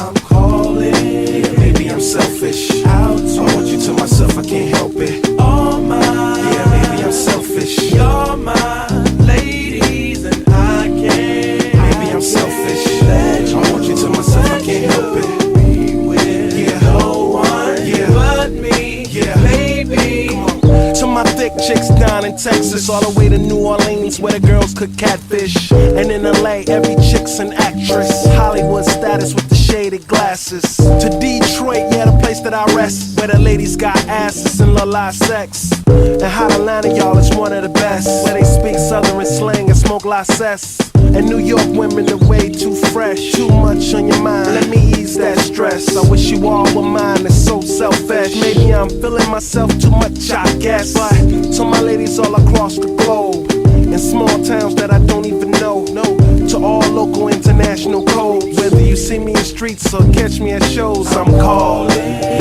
I'm calling. Yeah, maybe I'm selfish. I want you to myself, I can't help it. All mine. Yeah, maybe I'm selfish. You're my ladies and I can't. Maybe I'm selfish. I want you to myself, I can't help it. Be with no one but me. Yeah, baby. To my thick chicks down in Texas, all the way to New Orleans where the girls cook catfish. And in LA, every chick's an actress. Hollywood status with the shaded glasses. To Detroit, yeah, the place that I rest, where the ladies got asses and la sex. And hot Atlanta, y'all, is one of the best, where they speak southern slang and smoke la cess. And New York women are way too fresh. Too much on your mind, let me ease that stress. I wish you all were mine, it's so selfish. Maybe I'm feeling myself too much, I guess. But to my ladies all across the globe, in small towns that I don't even know, to all local international codes. Whether you see me in streets or catch me at shows, I'm calling.